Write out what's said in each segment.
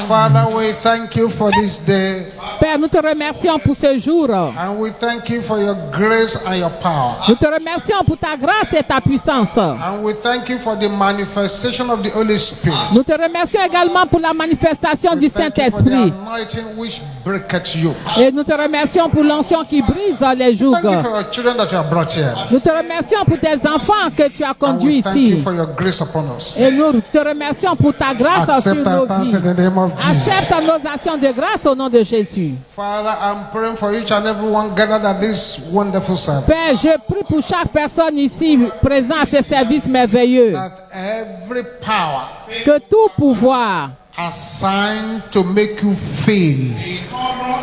Father, we thank you for this day. Père, nous te remercions pour ce jour. And we thank you for your grace and your power. Nous te remercions pour ta grâce et ta puissance. And we thank you for the manifestation of the Holy Spirit. Nous te remercions également pour la manifestation du Thank you for the Saint-Esprit. anointing which breaketh yokes. Et nous te remercions pour l'onction qui brise les jougs. Thank you for your children that you have brought here. Nous te remercions pour tes enfants que tu as And conduits we thank you ici. for your grace upon us. Et nous te remercions pour ta grâce sur Accept nos our thanks vies. in the name of Jesus. Accepte nos actions de grâce au nom de Jésus. Father, I'm praying for each and everyone gathered at this wonderful service. Père, je prie pour chaque personne ici présente à ce service merveilleux. That every power Que tout pouvoir assigned to make you fail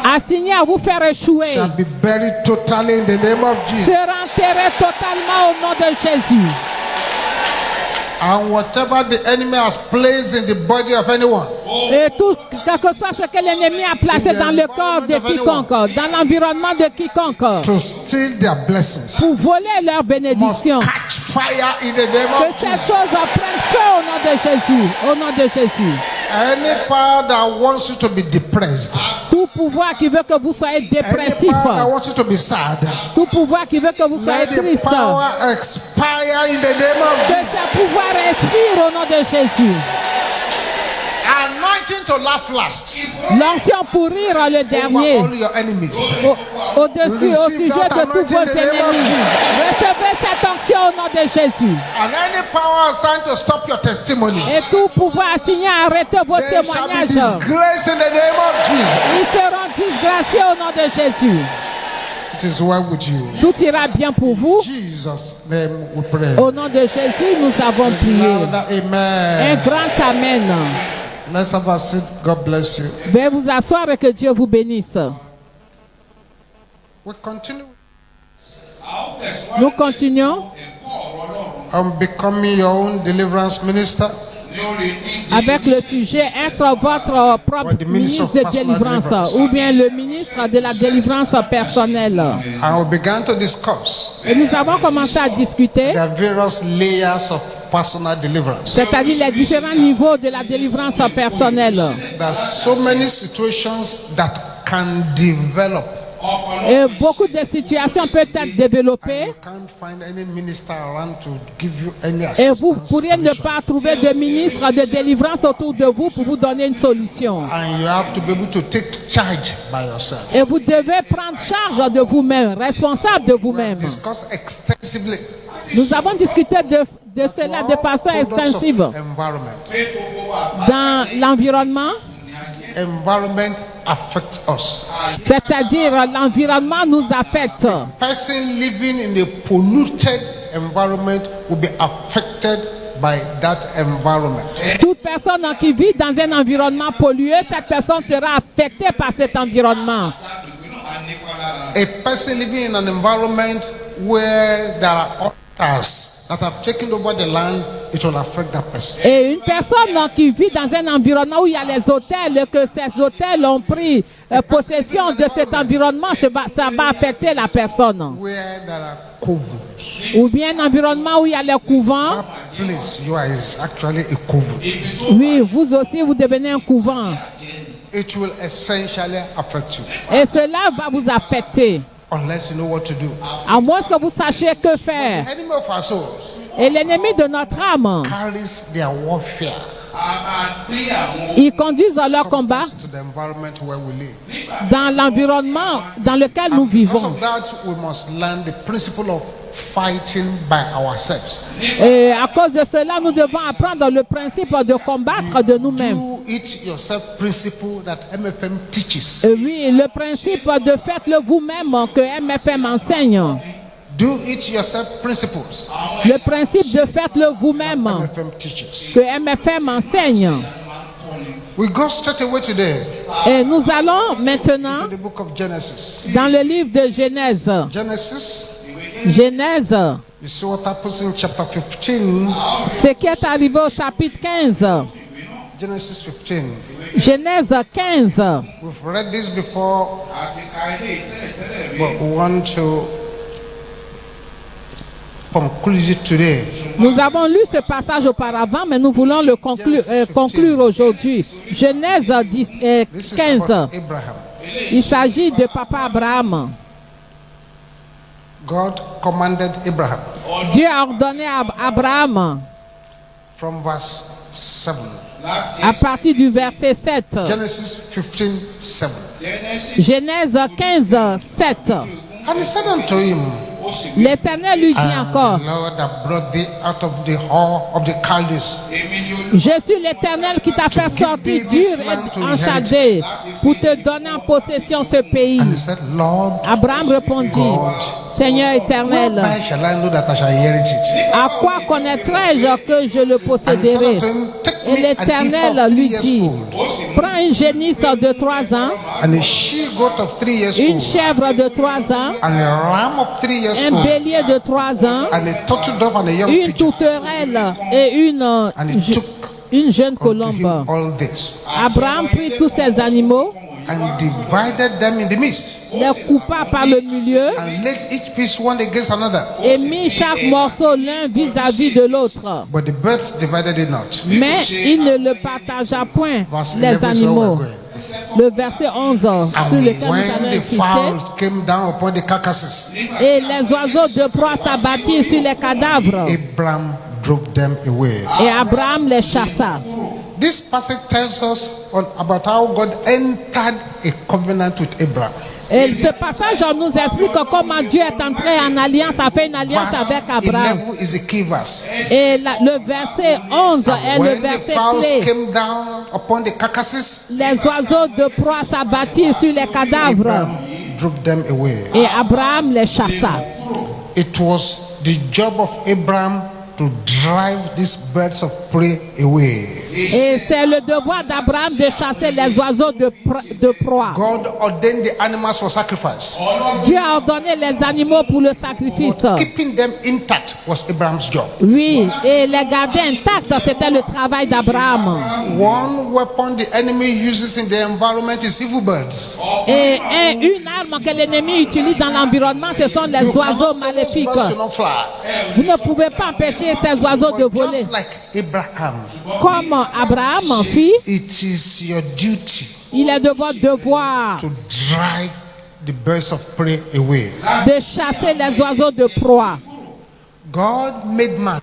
assigné à vous faire échouer shall be buried totally in the name of Jesus. sera enterré totalement au nom de Jésus. And whatever the enemy has placed in the body of anyone, Et tout, quel que soit ce que l'ennemi a placé dans le corps de quiconque, dans l'environnement de quiconque, to steal their blessings, pour voler leur must bénédiction, catch fire in the name que of ces Jesus. choses prennent feu au nom de Jésus. Au nom de Jésus. Any power that wants you to be depressed, Tout pouvoir qui veut que vous soyez any dépressif, power that wants you to be sad, tout pouvoir qui veut que vous soyez let the triste, power expire in the name of que Jesus. ce pouvoir respire au nom de Jésus. Anointing to laugh last L'onction pour rire le over dernier. all your enemies. Au-dessus, au sujet de tous vos ennemis. Recevez cette onction au nom de Jésus. And any power assigned to stop your testimonies, Et tout pouvoir assigné à arrêter vos they shall be témoignages, disgraced in the name of Jesus. ils seront disgraciés au nom de Jésus. It is well with you. Tout ira bien pour vous. In Jesus' name we pray. Au nom de Jésus, nous avons prié. Louder, Un amen. grand Amen. Let's have a seat. God bless you. Veuillez vous asseoir et que Dieu vous bénisse. We continue Nous continuons on becoming your own deliverance minister. avec le sujet être votre propre ministre de délivrance ou bien le ministre de la délivrance personnelle. And we began to discuss Et nous avons commencé à discuter, the various layers of personal deliverance. c'est-à-dire les différents niveaux de la délivrance personnelle. There's so many situations that can develop. Et beaucoup de situations peuvent être développées You can't find any minister around to give you any et vous assistance. pourriez ne solution. pas trouver de ministre de délivrance autour de vous pour vous donner une solution. And you have to be able to take charge by yourself. Et vous devez prendre charge de vous-même, responsable de vous-même. Discuss extensively Nous avons discuté de cela de façon products of extensive environment. dans l'environnement, Environment affects us. c'est-à-dire l'environnement nous affecte. Person living in a polluted environment will be affected by that environment. Toute personne qui vit dans un environnement pollué, cette personne sera affectée par cet environnement. A person living in an environment where there are others that have taken over the land, it will affect that person. Et une personne qui vit dans un environnement où il y a les hôtels et que ces hôtels ont pris possession de cet environnement, ça va affecter la personne. Where there are covens. Ou bien un environnement où il y a les couvents. That place you are is actually a coven. Oui, vous aussi, vous devenez un couvent. It will essentially affect you Et cela va vous affecter. unless you know what to do. À moins que vous sachiez que faire. The enemy of our souls Et l'ennemi de notre âme, carries their warfare ils conduisent leur combat to the environment where we live. dans l'environnement dans lequel nous Because vivons. of that, we must learn the principle of fighting by ourselves. Et à cause de cela, nous devons apprendre le principe de combattre de nous-mêmes. Do it yourself principle that MFM teaches. Oui, le principe de faites-le vous-même que MFM enseigne. Do it yourself principles Le principe de faites-le vous-même MFM teaches. que MFM enseigne. We go straight away today Et nous allons maintenant to the book of Genesis. dans le livre de Genèse. Genesis, Genèse, you see what happens in chapter 15. ce qui est arrivé au chapitre 15. Genesis 15. Genèse 15. We've read this before, but we want to conclude it today. Nous avons lu ce passage auparavant, mais nous voulons le conclure aujourd'hui. Genèse 15. This is about Abraham. Il s'agit de papa Abraham. God commanded Abraham Dieu a ordonné à Abraham, from verse 7. à partir du verset 7. Genesis 15:7. Genèse 15, 7. And he said unto him, L'Éternel lui dit encore, the Lord that brought thee out of the hall of the Chaldees, je suis l'Éternel qui t'a fait sortir d'Ur et en Chaldée pour te donner en possession ce pays. and he said, Lord, Abraham répondit, Seigneur éternel, whereby shall I know that I shall inherit it? à quoi connaîtrai-je que je le And he said posséderai? unto him, take Et me an ephah l'Éternel of 3 lui years dit, old, prends une génisse de 3 ans, and a she-goat of 3 years une old, chèvre de 3 ans, and a ram of 3 years un old, bélier de 3 ans, and a turtle dove and a young une pigeon. tourterelle et And he took une jeune unto colombe. him all this, Abraham prit tous ces animaux, and divided them in the midst, les coupa par le milieu and laid each piece one against another. et mit chaque morceau l'un vis-à-vis de l'autre. But the birds divided it not. Mais il ne le partagea point, Verse les 11 is where animaux. we're going. Le verset 11, sur And lequel nous when allons the insister. fowls came down upon the carcasses, Et les oiseaux de proie s'abattirent sur les cadavres. Abraham drove them away. Et Abraham les chassa. This passage tells us about how God entered a covenant with Abraham. Et ce passage nous explique comment Dieu est entré en alliance, a fait une alliance avec Verse Abraham. 11 is a key verse. Et le verset 11 est le When the verset fowls clé. came down upon the carcasses, Les oiseaux de proie s'abattirent sur les cadavres. Abraham drove them away. Et Abraham les chassa. It was the job of Abraham to drive these birds of prey away. Et c'est le devoir d'Abraham de chasser les oiseaux de proie. God ordained the animals for sacrifice. Dieu a ordonné les animaux pour le sacrifice. Keeping them intact was Abraham's job. Oui, et les garder intacts, c'était le travail d'Abraham. One weapon the enemy uses in the environment is evil birds. Et une arme que l'ennemi utilise dans l'environnement, ce sont les You oiseaux cannot say those maléfiques. birds should not fly. Vous ne pouvez pas empêcher ces oiseaux de But voler. just like Abraham, Comme Abraham fit, it is your duty il est de votre devoir to drive the birds of prey away. de chasser les oiseaux de proie. God made man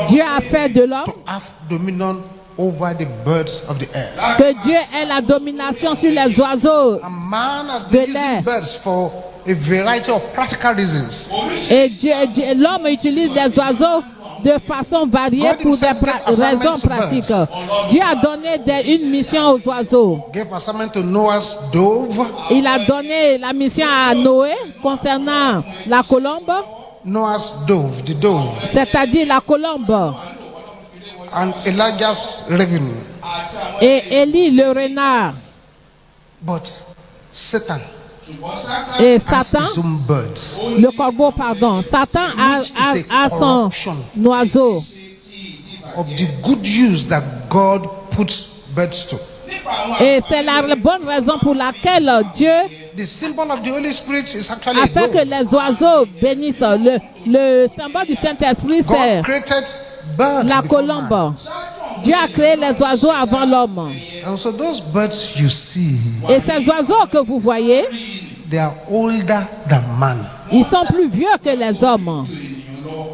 Dieu a fait de l'homme to have dominion over the birds of the air. que Dieu ait la domination sur les oiseaux. And man has been De l'air. using birds for a variety of practical reasons. Et l'homme utilise les oiseaux de façon variée God pour des himself gave assignments raisons to pratiques. birds. Dieu a donné une mission aux oiseaux. Gave assignment to Noah's dove. Il a donné la mission à Noé concernant la colombe, Noah's dove, the dove, c'est-à-dire la colombe, and Elijah's raven. et Élie le renard, But Satan et has Satan, his own birds. le corbeau, pardon. Satan a son oiseau. Of the good use that God puts birds to. Et c'est la bonne raison pour laquelle Dieu The symbol of the Holy Spirit is actually a a fait que dove. les oiseaux bénissent. Le symbole du Saint-Esprit, c'est God created birds la before man. colombe. Dieu a créé les oiseaux avant l'homme. And so those birds you see, Et ces oiseaux que vous voyez, they are older than man. ils sont plus vieux que les hommes.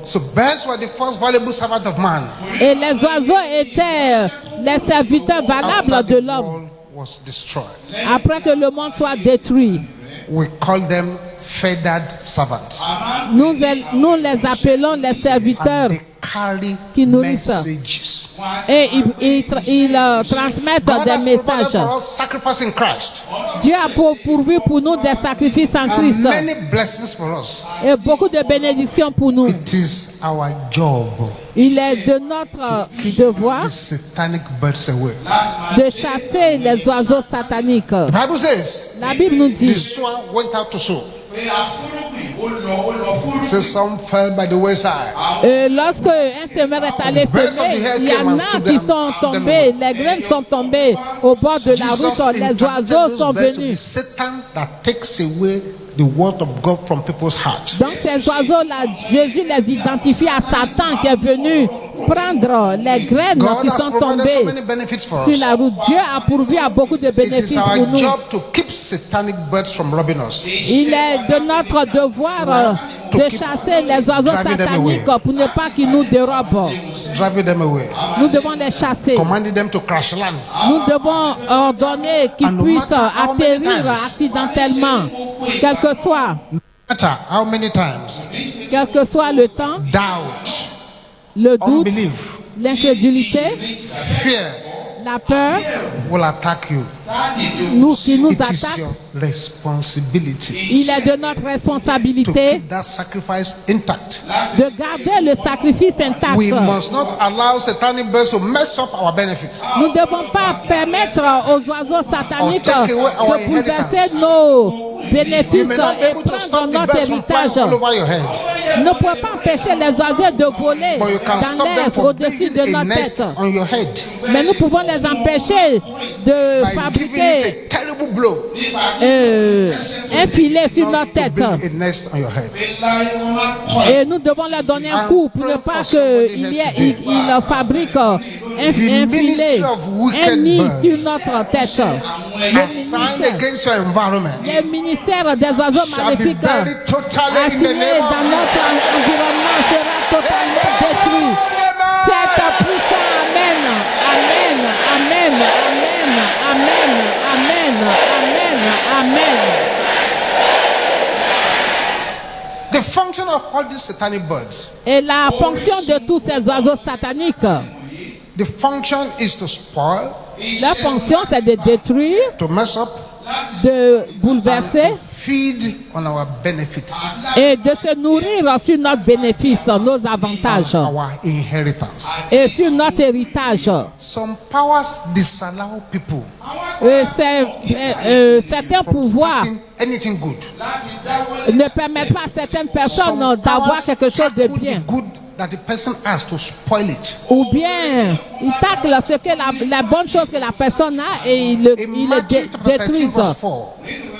So birds were the first valuable servant of man. Et les oiseaux étaient les serviteurs valables After de the l'homme. world was destroyed, Après que le monde soit détruit, we call them feathered servants. nous les appelons les serviteurs They carry qui nourrissent. messages. Et ils transmettent God des has provided messages. for us sacrifice in Christ Dieu a pourvu pour nous des sacrifices en and Christ many blessings for us. et beaucoup de bénédictions pour nous. It is our job Il est de notre devoir the satanic birds away. de chasser les oiseaux sataniques. The Bible says La Bible nous the dit, sower went out to sow. So some fell by the wayside. Lorsque un semeur est allé semer, il y en a qui sont tombés, les graines sont tombées au bord de la route, les oiseaux sont venus. Satan that takes away the word of God from people's hearts. Donc ces oiseaux-là, Jésus les identifie à Satan qui est venu prendre les graines God qui has sont provided so tombées many benefits for sur us. la route. Dieu a pourvu à beaucoup de It is bénéfices pour our nous. job to keep satanic birds from robbing us. Il est de notre devoir de chasser les oiseaux sataniques pour ne pas qu'ils nous dérobent. Driving them away. Nous devons les chasser. Commanding them to crash land. Nous devons ordonner qu'ils And no puissent matter how many atterrir times. accidentellement, quel que soit. No matter how many times Quel que soit le temps, doubt, le doute, unbelief, l'incrédulité, fear la peur will attack you. qui nous It is attaque, your responsibility il est de notre to responsabilité keep that sacrifice intact. de garder le sacrifice intact. We must not allow satanic birds to mess up our benefits. Nous ne devons pas permettre aux oiseaux sataniques Or take away our de bouleverser inheritance. nos You bénéfices may not be et able to prendre stop the notre birds from flying héritage. all over your head, Nous ne pouvons pas empêcher les oiseaux de voler but you can dans stop them l'air from au-dessus building de a notre nest tête. on your head Mais nous pouvons les empêcher de by giving fabriquer it a terrible blow un filet sur notre to tête. build a nest on your head. Et nous devons leur donner un coup pour ne pas qu'ils fabriquent un filet, un nid sur notre tête. Assigned against your environment Le ministère des oiseaux shall be maléfiques buried totally in the assigné name dans of notre environnement sera totalement détruit. C'est puissant. Amen. Amen. Amen. Amen. Amen. Amen. Amen. The function of all these satanic birds, Et la fonction de tous ces oiseaux sataniques, the function is to spoil, leur fonction c'est de détruire, to mess up, de bouleverser to feed on our benefits, et de se nourrir sur notre bénéfice, nos avantages our inheritance. et sur notre héritage. Some powers disallow people Certains pouvoirs taking anything good. ne permettent pas à certaines personnes Some d'avoir powers quelque chose de tackle bien. the good that the person has to spoil it. Ou bien ils taclent ce que la bonne chose que la personne a et ils In le Matthew chapter 13 détruisent. verse 4.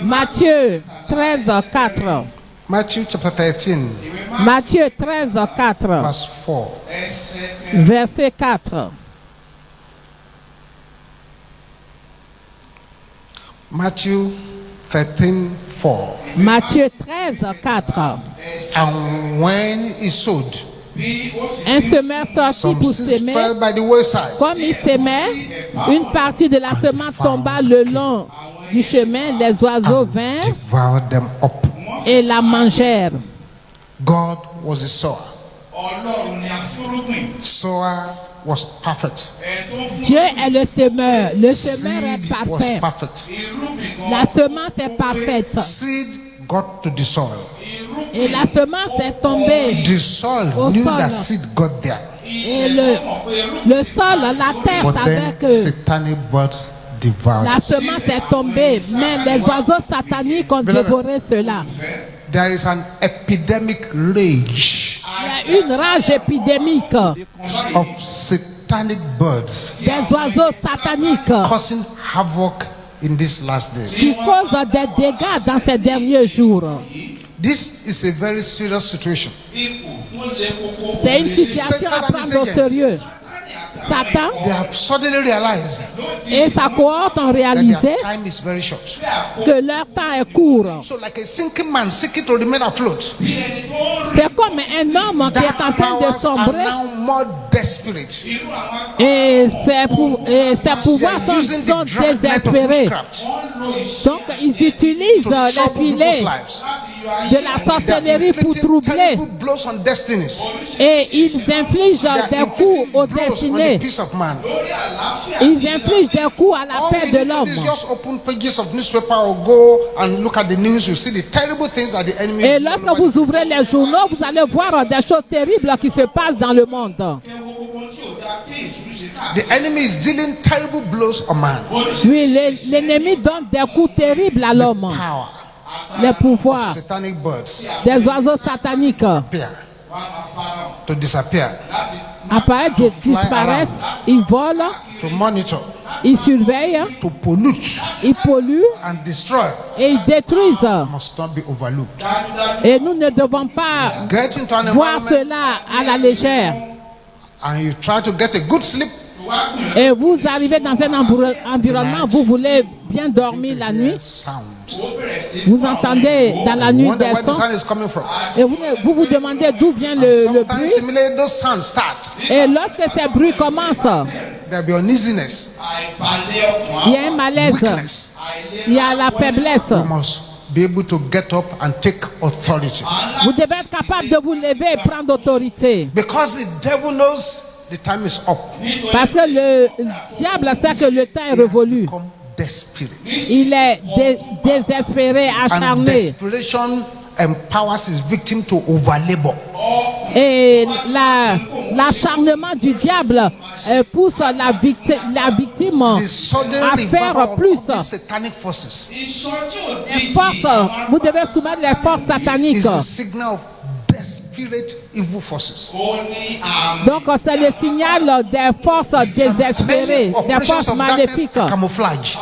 Matthieu 13, 4. Matthew chapter 13 Matthieu 13, 4. verse 4. Verset 4. Matthew 13 4. Matthieu 13, 4. And when he sowed, Un semeur sortit some pour seeds s'aimer. fell by the wayside. Comme il s'aimait, une partie de la semence tomba le long du chemin. Les oiseaux vinrent Devoured them up. et la mangèrent. God was the sower. Sower was perfect. Dieu est le semeur. Le semeur est Seed was parfait. perfect. La semence est parfaite. Seed got to the soil. Et la semence est tombée. The soil Au knew sol. that seed got there. Et le sol, la terre But savait then que satanic birds devoured la it. semence est tombée. Mais les oiseaux sataniques ont dévoré cela. There is an epidemic rage Il y a une rage épidémique of satanic birds des oiseaux sataniques causing havoc in these last days. qui causent des dégâts dans ces derniers jours. This is a very serious situation. C'est une situation à prendre au sérieux. Satan They have suddenly realized et sa cohorte ont that réalisé their time is very short. que leur temps est court. So like a sinking man seeking to remain afloat, C'est comme un homme qui est en dark train de powers are sombrer now more desperate. et ses pouvoirs They are using sont the dragnet of désespérés. witchcraft Donc ils utilisent to les trouble filets people's lives. de la They are sorcellerie pour inflicting troubler terrible blows on destinies. et ils infligent They are des coups inflicting aux blows on the destinés. peace of man. Ils infligent des coups à la All paix you de need to do l'homme. is just open pages of newspaper or go and look at the news. You see the terrible things that the enemy Et is doing lorsque all over vous the ouvrez les journaux, vous allez voir des choses terribles qui se passent dans le monde. The enemy is dealing terrible blows on man. Oui, l'ennemi donne des coups terribles à l'homme. Power les pouvoirs satanic birds des oiseaux sataniques appear, to disappear, apparaissent, disparaissent, ils volent, to monitor, ils surveillent, to pollute ils polluent and destroy et ils détruisent. must not be overlooked. Et nous ne devons pas Get into an voir environment cela à la légère. and you try to get a good sleep. Et vous arrivez dans un environnement, vous voulez bien dormir la nuit, Sounds. vous entendez dans la nuit Wonder des where the sons sound is coming from. et vous demandez d'où vient le Sometimes bruit. similarly those sounds start. Et lorsque ces bruits commencent, There'll be uneasiness, il y a un malaise, weakness. il y a la faiblesse. You must be able to get up and take authority. Vous devez être capable de vous lever et prendre autorité. Because the devil knows the time is up. Parce que le diable sait que le temps est révolu. Become desperate. Il est désespéré, And acharné. desperation empowers his victim to overlabor. Et l'acharnement du diable pousse la victime The sudden à revival faire of plus. these satanic forces Les forces, vous devez soumettre les forces sataniques. is a signal of desperate evil forces. Donc c'est le signal des forces désespérées, Many des operations forces of darkness maléfiques. are camouflage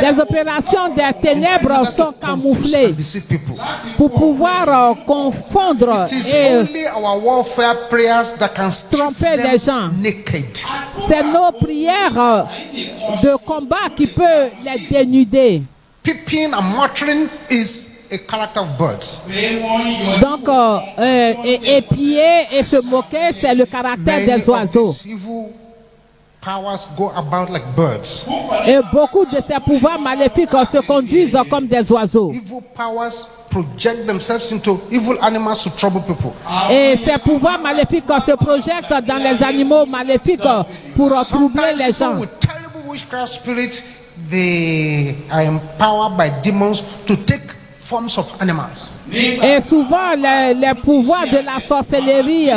Les opérations des ténèbres sont to confuse camouflées and deceive people. pour pouvoir confondre It is et only our warfare prayers that can strip tromper them les gens. naked. c'est nos prières de combat qui peuvent les dénuder. Peeping and muttering is a character of birds. Donc, épier et se moquer, c'est le caractère Many des of oiseaux. these evil powers go about like birds. Et beaucoup de ces pouvoirs maléfiques se conduisent comme des oiseaux. Evil powers project themselves into evil animals to trouble people. Et ces pouvoirs maléfiques se projettent dans les animaux maléfiques pour troubler Sometimes les people gens. with terrible witchcraft spirits, they are empowered by demons to take forms of animals. Et souvent, les pouvoirs de la sorcellerie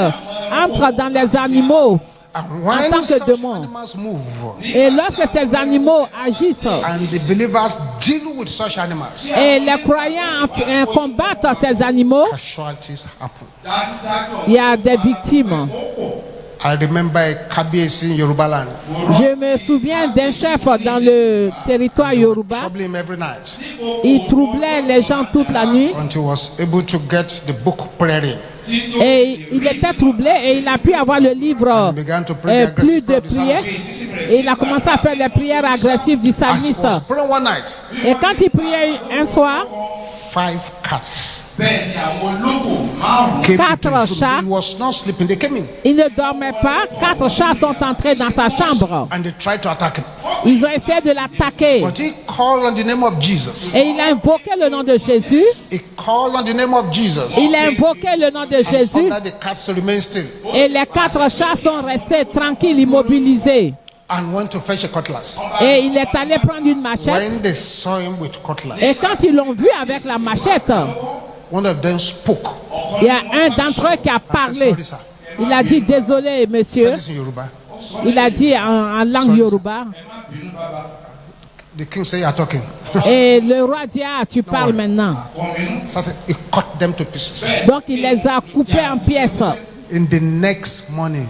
entrent dans les animaux And en when tant que such démons. animals move, Et lorsque ces animaux agissent, and the believers deal with such animals, et les croyants combattent ces animaux, casualties happen. il y a des victimes. I remember a Kabiesi in Yoruba land, Je me souviens d'un chef dans le territoire Yoruba. trouble him every night Il troublait les gens toute la nuit until he was able to get the book praying. et il était troublé et il a pu avoir le livre Began to pray the plus aggressive de prayer of the prières psalmist. et il a commencé à faire les prières agressives du As he psalmiste. was praying one night, Et quand il priait un soir, 5 cats came Quatre into his room. chats. He was not sleeping. They came in il ne dormait pas. 4 chats sont entrés dans sa chambre. and they tried to attack him. Ils ont essayé de l'attaquer But he called on the name of Jesus. et il a invoqué le nom de Jésus. He called on the name of Jesus. Il a invoqué le nom de Jésus Ordered the cats to remain still et les 4 chats sont restés tranquilles, immobilisés. and went to fetch a cutlass. Et il est allé prendre une machette. When they saw him with Et cutlass, quand ils l'ont vu avec la machette, one of them spoke. il y a un d'entre eux qui a parlé. Sorry, sir. Il a dit désolé Said monsieur. this in Yoruba. Il a dit en langue Sorry. yoruba. The king said, "You are talking." Et le roi dit ah tu parles maintenant. Started, he cut them to pieces. Donc il les a coupés en pièces. In the next morning,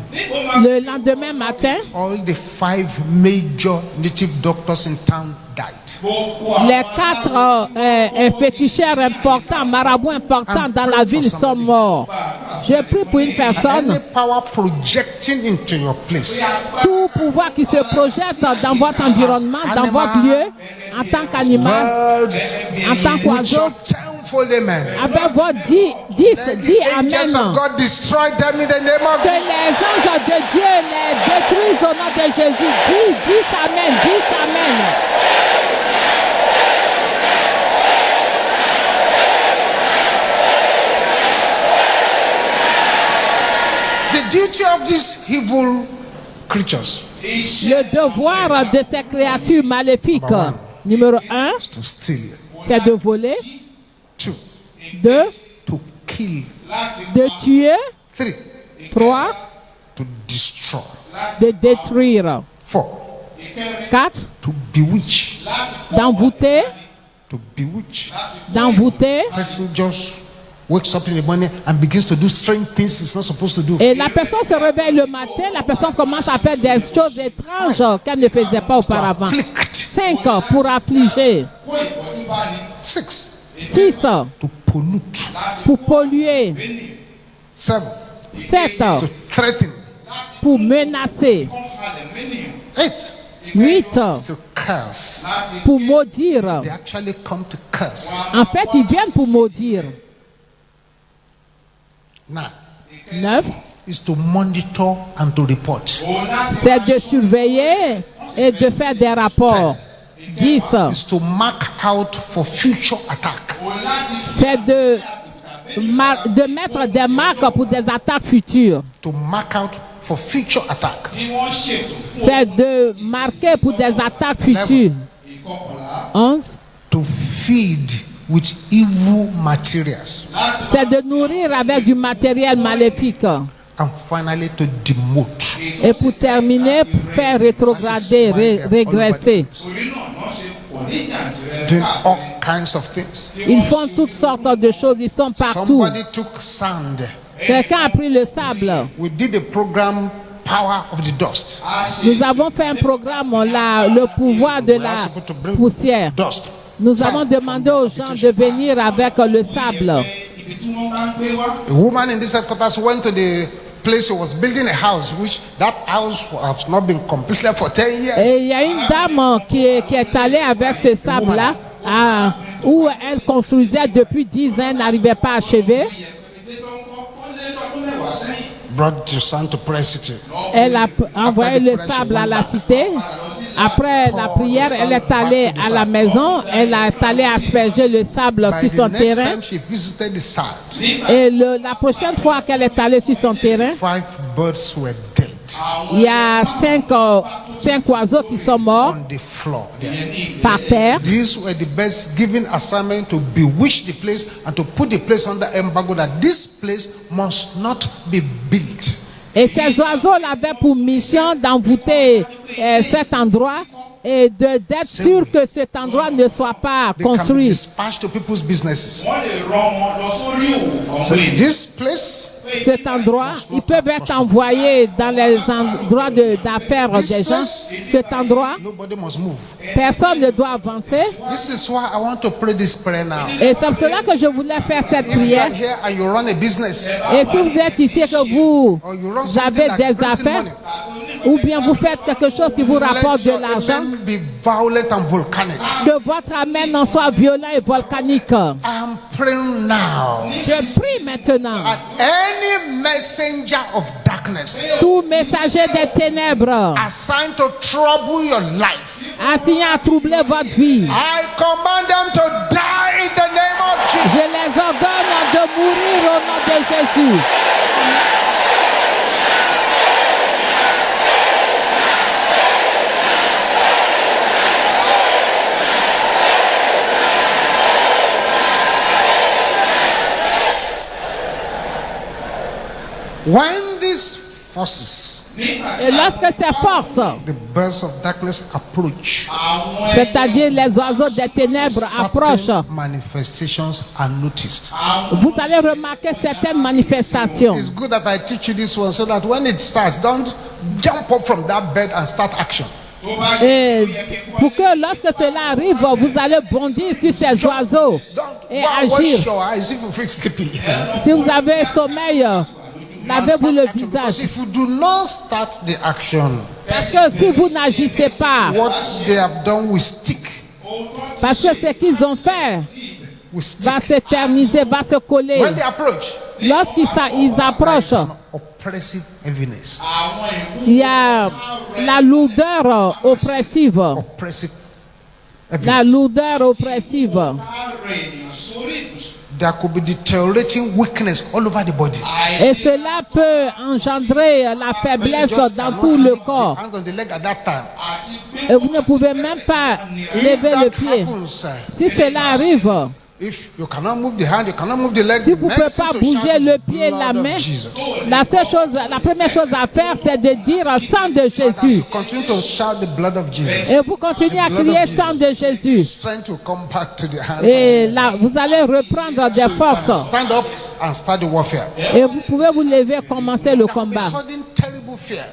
Le lendemain matin, all the 5 major native doctors in town died. les 4 féticheurs importants, marabouts importants dans la ville sont morts. Je prie pour une Any personne, power projecting into your place, tout pouvoir qui se projette dans votre environnement, dans votre lieu, en tant qu'animal, birds, en tant with qu'oiseau, your tenfold amen. avec votre dit The angels of amen. God destroy them in the name of Que les anges de Dieu les détruisent au nom de Jésus. Dis amen, dis amen. The duty of these evil creatures Le devoir de ces créatures maléfiques, numéro 1, is to steal, c'est de voler. 2, 2, to kill, de tuer. 3, 3, to destroy, de détruire. 4, 4, to bewitch, d'envoûter. to bewitch. d'envoûter. Person just wakes up in the morning and begins to do strange things he's not supposed to do. Et la personne se réveille le matin, la personne commence à faire des choses étranges qu'elle ne faisait pas To auparavant. afflict. 5 pour affliger. 6. 6 To pollute. pour polluer. 7. 7 To threaten. pour menacer. 8. 8 To curse. pour maudire. They actually come to curse. En fait, ils viennent pour maudire. 9. 9 is to monitor and to report. c'est de surveiller et de faire des rapports. 10 Is to mark out for future attack. c'est de mettre des marques pour des attaques futures. To mark out for future attack. C'est de marquer pour des attaques futures. 11 To feed with evil materials. c'est de nourrir avec du matériel maléfique. And finally to demote. Et pour terminer, faire rétrograder, régresser. Doing all kinds of things. Ils font toutes sortes de choses, ils sont partout. Somebody took sand. Quelqu'un a pris le sable. We did a program, Power of the Dust. Nous avons fait un programme, le pouvoir de la poussière. Dust. Nous avons demandé aux gens de venir avec le sable. A woman in this headquarters went to the place, she was building a house, which that house has not been completed for 10 years. Et il y a une dame qui est allée avec ce sable-là, où elle construisait depuis 10 ans, elle n'arrivait pas à achever. Brought the son to Prayer City. Elle a envoyé le sable à la cité. Après la prière, elle est allée à la maison. Elle est allée asperger le sable By sur son the next terrain. time she visited the site, Et la prochaine fois qu'elle est allée sur son terrain, 5 birds were dead il y a 5 oiseaux qui sont morts on the floor there. par terre. These were the birds given assignment to bewitch the place and to put the place under embargo, that this place must not be built. Et ces oiseaux avaient pour mission d'envoûter cet endroit et d'être sûr que cet endroit ne soit pas They can be construit. dispatched to people's businesses. So this place, Cet endroit, ils peuvent être envoyés dans les endroits d'affaires des gens. Cet endroit, nobody must move. personne ne doit avancer. This is why I want to pray this prayer now. Et c'est pour cela que je voulais faire cette If you are prière. here and you run a business, Et si vous êtes ici et que vous or you run something avez like des printing affaires, money, ou bien vous faites quelque chose qui vous rapporte let de your l'argent, amen be violent and volcanic. que votre amen en soit violent et volcanique. I'm praying now. Je prie maintenant. At any messenger of darkness Tout messager des ténèbres assigned to trouble your life, assigné à troubler votre vie, I command them to die in the name of je Jesus. les ordonne de mourir au nom de Jésus. When these forces, Et lorsque ces forces, the birds of darkness, approach, c'est-à-dire les oiseaux des ténèbres, approchent, certain manifestations are noticed. vous allez remarquer certaines manifestations. It's good that I teach you this one so that when it starts, don't jump up from that bed and start action. Et pour que lorsque cela arrive, vous allez bondir sur ces oiseaux Don't et go and wash agir. your eyes if you feel sleepy. Si vous avez sommeil, lavez-vous le Because visage. if you do not start the action, Parce que si vous n'agissez pas, what they have done will stick. parce que ce qu'ils ont fait Will stick. va s'éterniser, va se coller. When they approach, Lorsqu'ils approchent, an oppressive heaviness. il y a la lourdeur oppressive. Oppressive La heaviness. lourdeur oppressive. There could be deteriorating weakness all over the body. Et cela peut engendrer la Person faiblesse just dans cannot tout le lift the corps. hand on the leg at that time. Et vous ne pouvez même pas If lever le that pied. happens, Si cela arrive, If you cannot move the hand, you cannot move the leg. Si the vous ne next pouvez pas thing to bouger shout le is pied, la blood of main, Jesus. la première chose à faire, c'est de dire sang de And as Jésus. you continue to shout the blood of Jesus, Et vous continuez à the blood crier of sang de Jésus. strength will come back to the hands. Et là, vous allez reprendre des So you can forces. stand up and start the warfare. Et vous pouvez vous lever, commencer le There could be combat. sudden terrible fear.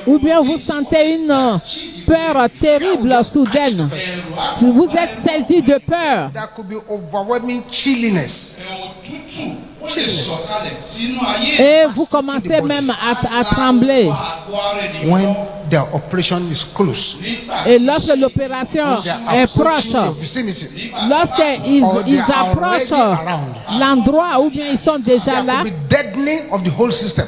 Ou bien vous sentez une peur terrible, soudaine. Si vous êtes saisi de peur, There could be overwhelming chilliness. et vous commencez même à trembler. When the operation is close, Et lorsque l'opération they are est approaching proche, your vicinity, lorsqu'ils or they are approchent already around, l'endroit où bien ils sont déjà there là, could be deadening of the whole system.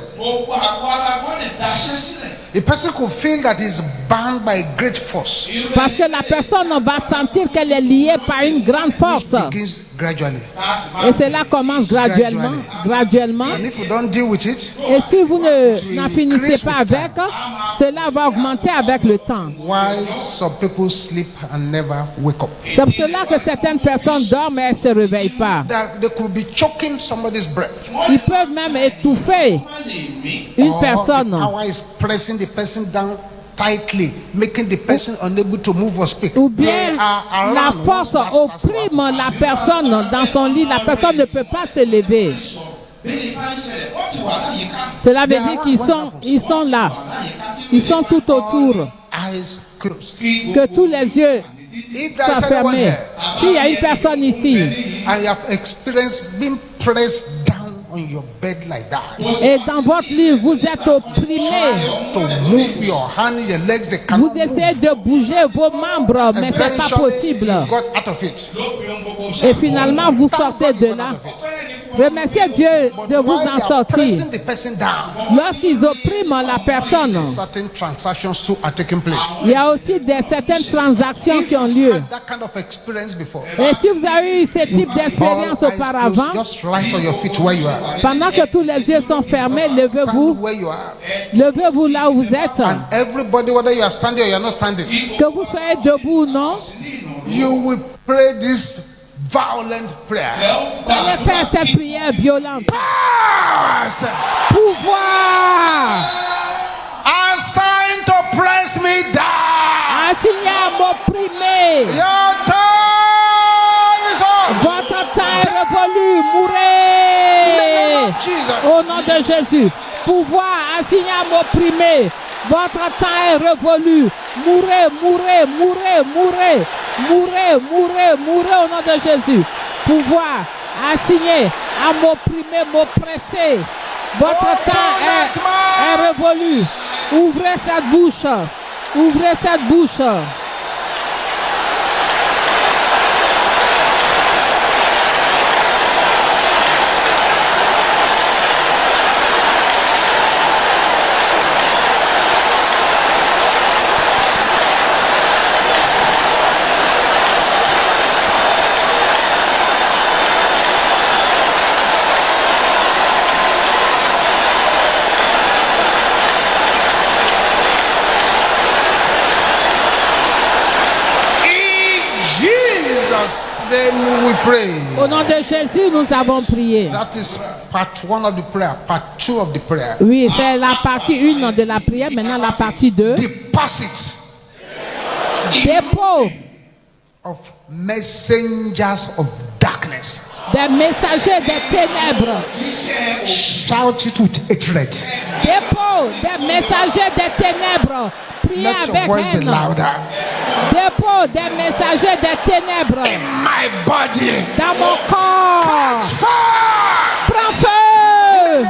A person could feel that he's bound by a great force. parce que la personne va sentir qu'elle est liée par une grande force. Begins gradually. Et cela commence graduellement. And if you don't deal with it, Et si vous n'en finissez pas avec, cela va augmenter avec le temps. why some people sleep and never wake up? C'est pour cela que certaines personnes dorment et elles ne se réveillent pas. They could be choking somebody's breath. Ils peuvent même étouffer une Or personne. the power is pressing the person down tightly, making the person unable to move or speak. Ou They bien are la around force once that starts to opprime happen. la personne dans son lit. La personne ne peut pas se lever. Cela veut dire qu'ils sont là. Ils sont tout autour. Eyes closed. Que tous les yeux If there soient is anyone fermés. here S'il y a une personne ici and you have experienced being pressed down on your bed like that, et dans votre lit, vous êtes opprimé. to move your hand, your legs, they cannot Vous essayez move. de bouger vos membres, mais ce n'est pas Eventually, possible. you got out of it. Et finalement, vous sortez de là. Remerciez Dieu de vous While en they are sortir. pressing the person down, Lorsqu'ils oppriment la personne, certain transactions too are taking place. il y a aussi certaines transactions If qui ont you've lieu. had that kind of experience before, Et si vous avez eu ce type d'expérience all eyes auparavant, closed, just rise on your feet where you are. pendant que tous les yeux sont fermés, Stand levez-vous. where you are. Levez-vous là où vous êtes. And everybody, whether you are standing or you are not standing, Que vous soyez debout ou non, you will pray this violent prayer. vous allez faire cette prière violente. Powers Pouvoir assigned to press me down. assigné à m'opprimer. Your time is up. Votre temps est révolu. Mourez. Jesus. Au nom de Jésus. Pouvoir assigné à m'opprimer. Votre temps est révolu. Mourez, mourez, mourez, mourez. Mourez, mourez, mourez au nom de Jésus. Pouvoir assigné à m'opprimer, m'oppresser. Votre temps est révolu. Ouvrez cette bouche. Ouvrez cette bouche. Then we pray. Au nom de Jésus, nous avons prié. That is part 1 of the prayer. Part 2 of the prayer. Oui, c'est la partie 1 de la prière. Maintenant, la partie 2. Deposit Dépôt of messengers of darkness. des messagers des ténèbres. Shout it with hatred. Dépôt des messagers des ténèbres. Priez Let your avec voice be haine. louder. Dépôt des messagers des ténèbres In my body. dans mon corps. Fire! Prends feu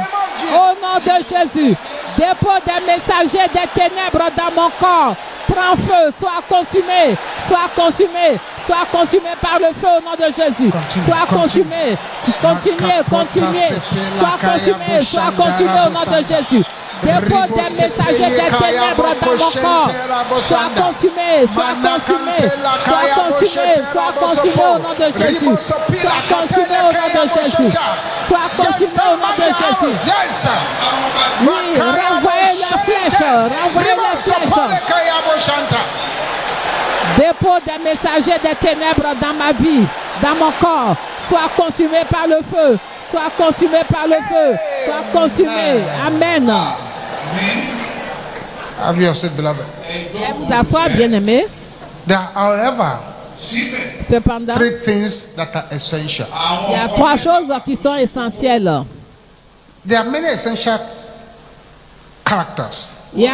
au nom de Jésus. Dépôt des messagers des ténèbres dans mon corps. Prends feu, sois consumé, sois consumé, sois consumé par le feu au nom de Jésus. Sois consumé, continuez, continuez, sois consumé, sois consumé au nom de Jésus. Dépôt des messagers des ténèbres dans mon corps. Sois consumé, sois consumé, sois consumé, sois consumé au nom de Jésus. Sois consumé au nom de Jésus. Sois consumé au nom de Jésus. Yes. Oui, renvoyez les flèches, renvoyez les flèches. Dépôt des messagers des ténèbres dans ma vie, dans mon corps. Sois consumé par le feu. Sois consumé par le feu. Sois consumé. Amen. Have you said, beloved? Vous asseoir, bien-aimé. There are, however, Cependant, 3 things that are essential. il y a 3 choses qui sont essentielles. There are many essential characters Il y a